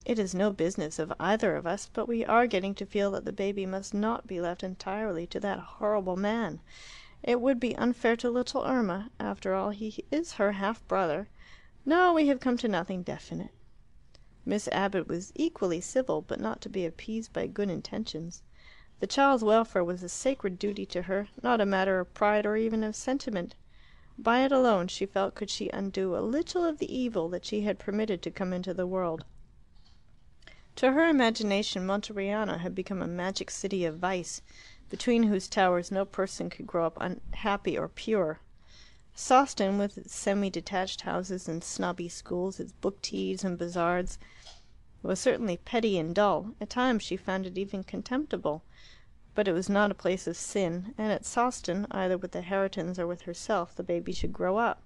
It is no business of either of us, but we are getting to feel that the baby must not be left entirely to that horrible man. It would be unfair to little Irma. After all, he is her half brother. No, we have come to nothing definite." Miss Abbott was equally civil, but not to be appeased by good intentions. The child's welfare was a sacred duty to her, not a matter of pride or even of sentiment. By it alone, she felt, could she undo a little of the evil that she had permitted to come into the world. To her imagination Monteriano had become a magic city of vice, between whose towers no person could grow up unhappy or pure. Sawston, with its semi-detached houses and snobby schools, its book teas and bazaars, was certainly petty and dull. At times she found it even contemptible. But it was not a place of sin, and at Sawston, either with the Herritons or with herself, the baby should grow up.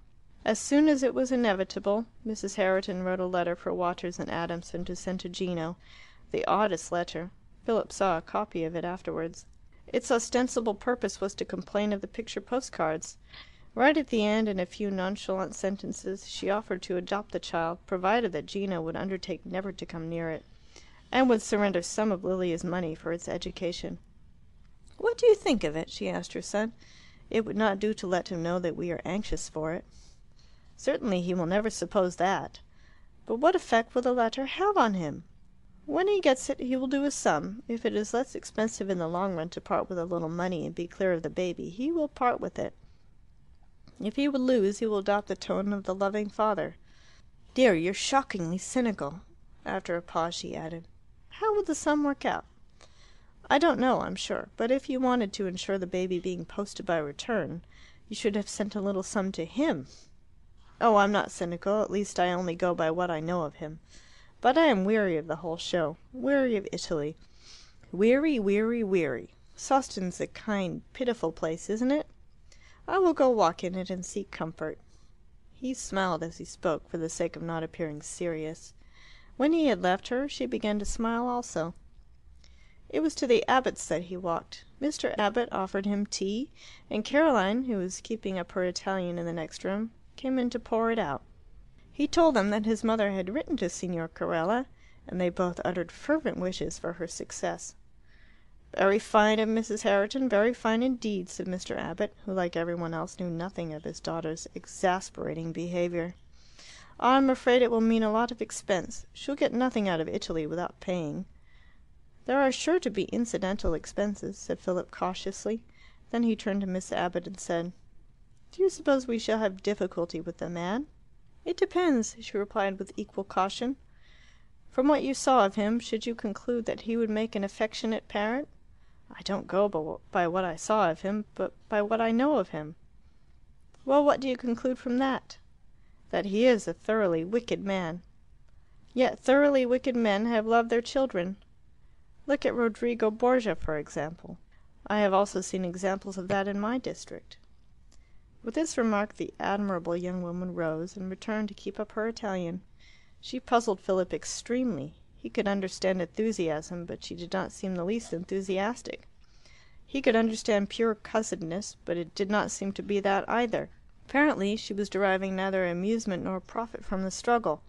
As soon as it was inevitable, Mrs. Herriton wrote a letter for Waters and Adamson to send to Gino. The oddest letter. Philip saw a copy of it afterwards. Its ostensible purpose was to complain of the picture postcards. Right at the end, in a few nonchalant sentences, she offered to adopt the child, provided that Gino would undertake never to come near it, and would surrender some of Lilia's money for its education. "What do you think of it?" she asked her son. "It would not do to let him know that we are anxious for it." "Certainly he will never suppose that." "But what effect will the letter have on him?" "When he gets it he will do a sum. If it is less expensive in the long run to part with a little money and be clear of the baby, he will part with it. If he would lose, he will adopt the tone of the loving father." "Dear, you're shockingly cynical." After a pause she added, "How would the sum work out?" "I don't know, I'm sure. But if you wanted to insure the baby being posted by return, you should have sent a little sum to him." "Oh, I'm not cynical. At least I only go by what I know of him. But I am weary of the whole show. Weary of Italy. Weary, weary, weary. Sawston's a kind, pitiful place, isn't it? I will go walk in it and seek comfort." He smiled as he spoke, for the sake of not appearing serious. When he had left her, she began to smile also. It was to the Abbotts that he walked. Mr. Abbott offered him tea, and Caroline, who was keeping up her Italian in the next room, came in to pour it out. He told them that his mother had written to Signor Carella, and they both uttered fervent wishes for her success. "Very fine of Mrs. Herriton, very fine indeed," said Mr. Abbott, who, like everyone else, knew nothing of his daughter's exasperating behaviour. "I'm afraid it will mean a lot of expense. She'll get nothing out of Italy without paying." "There are sure to be incidental expenses," said Philip cautiously. Then he turned to Miss Abbott and said, "Do you suppose we shall have difficulty with the man?" "It depends," she replied with equal caution. "From what you saw of him, should you conclude that he would make an affectionate parent?" "I don't go by what I saw of him, but by what I know of him." "Well, what do you conclude from that?" "That he is a thoroughly wicked man." "Yet thoroughly wicked men have loved their children. Look at Rodrigo Borgia, for example. I have also seen examples of that in my district." With this remark the admirable young woman rose, and returned to keep up her Italian. She puzzled Philip extremely. He could understand enthusiasm, but she did not seem the least enthusiastic. He could understand pure cussedness, but it did not seem to be that either. Apparently she was deriving neither amusement nor profit from the struggle.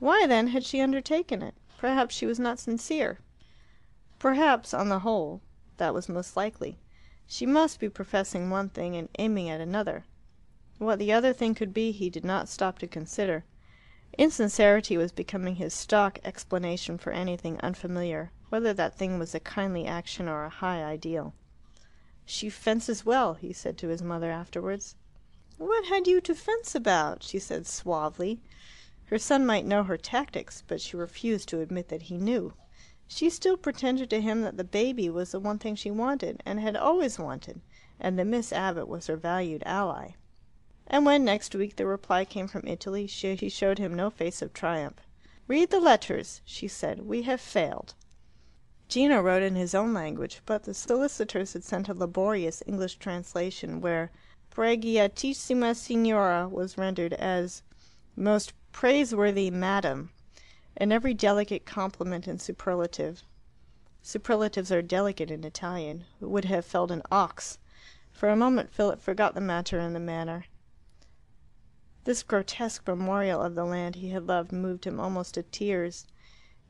Why, then, had she undertaken it? Perhaps she was not sincere. Perhaps, on the whole, that was most likely. She must be professing one thing and aiming at another. What the other thing could be he did not stop to consider. Insincerity was becoming his stock explanation for anything unfamiliar, whether that thing was a kindly action or a high ideal. "She fences well," he said to his mother afterwards. "What had you to fence about?" she said suavely. Her son might know her tactics, but she refused to admit that he knew. She still pretended to him that the baby was the one thing she wanted, and had always wanted, and that Miss Abbott was her valued ally. And when next week the reply came from Italy, she showed him no face of triumph. "Read the letters," she said. "We have failed." Gino wrote in his own language, but the solicitors had sent a laborious English translation, where "Pregiatissima Signora" was rendered as "Most praiseworthy Madam," and every delicate compliment and superlative. Superlatives are delicate in Italian. It would have felled an ox. For a moment Philip forgot the matter in the manner. This grotesque memorial of the land he had loved moved him almost to tears.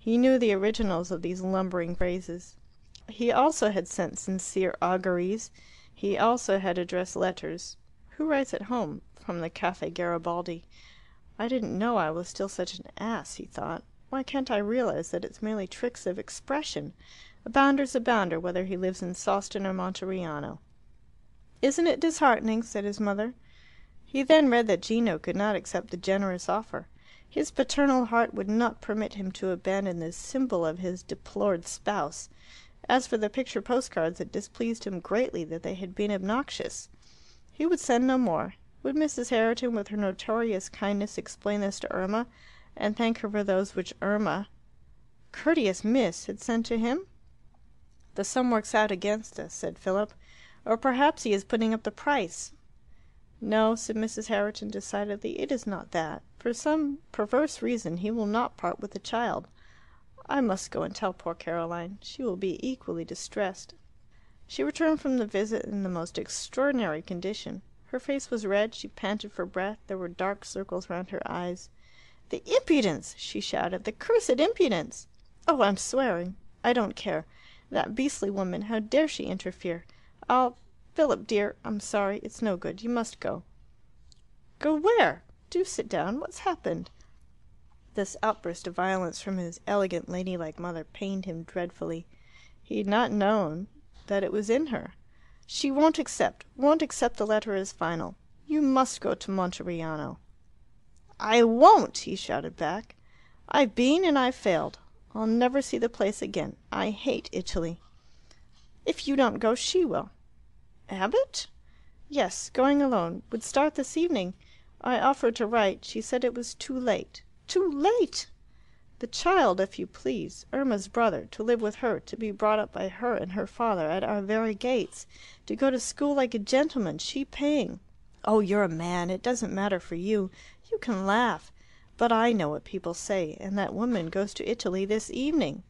He knew the originals of these lumbering phrases. He also had sent sincere auguries. He also had addressed letters. Who writes at home? From the Caffe Garibaldi. I didn't know I was still such an ass, he thought. Why can't I realize that it's merely tricks of expression? A bounder's a bounder, whether he lives in Sawston or Monteriano. "Isn't it disheartening?" said his mother. He then read that Gino could not accept the generous offer. His paternal heart would not permit him to abandon this symbol of his deplored spouse. As for the picture postcards, it displeased him greatly that they had been obnoxious. He would send no more. Would Mrs. Herriton, with her notorious kindness, explain this to Irma, and thank her for those which Irma, courteous miss, had sent to him? "The sum works out against us," said Philip. "Or perhaps he is putting up the price." "No," said Mrs. Herriton decidedly, "it is not that. For some perverse reason he will not part with the child. I must go and tell poor Caroline. She will be equally distressed." She returned from the visit in the most extraordinary condition. Her face was red, she panted for breath, there were dark circles round her eyes. "The impudence!" she shouted. "The cursed impudence! Oh, I'm swearing. I don't care. That beastly woman, how dare she interfere? Philip, dear, I'm sorry. It's no good. You must go." "Go where? Do sit down. What's happened?" This outburst of violence from his elegant, ladylike mother pained him dreadfully. He had not known that it was in her. "She won't accept the letter as final. You must go to Monteriano." "I won't!" he shouted back. "I've been and I've failed. I'll never see the place again. I hate Italy." "If you don't go, she will." "Abbott?" "Yes, going alone. Would start this evening. I offered to write. She said it was too late." "Too late!" "The child, if you please. Irma's brother. To live with her. To be brought up by her and her father at our very gates. To go to school like a gentleman, she paying. Oh, you're a man. It doesn't matter for you. You can laugh. But I know what people say. And that woman goes to Italy this evening."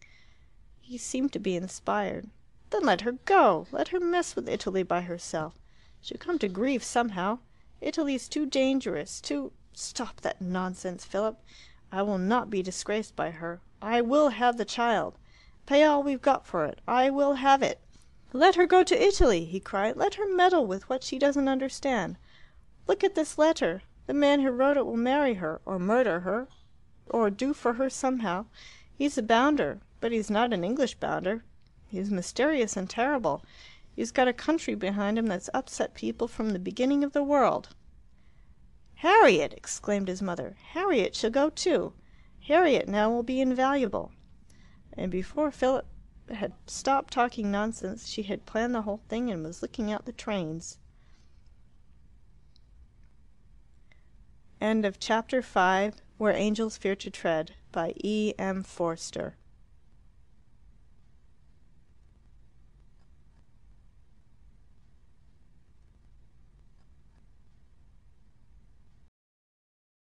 He seemed to be inspired. "Then let her go. Let her mess with Italy by herself. She'll come to grief somehow. Italy's too dangerous, too Stop that nonsense, Philip. I will not be disgraced by her. I will have the child. Pay all we've got for it. I will have it." "Let her go to Italy!" he cried. "Let her meddle with what she doesn't understand. Look at this letter. The man who wrote it will marry her, or murder her, or do for her somehow. He's a bounder, but he's not an English bounder. He's mysterious and terrible. He's got a country behind him that's upset people from the beginning of the world." "Harriet!" exclaimed his mother. "Harriet shall go too. Harriet now will be invaluable." And before Philip had stopped talking nonsense, she had planned the whole thing and was looking out the trains. End of Chapter 5, Where Angels Fear to Tread, by E. M. Forster.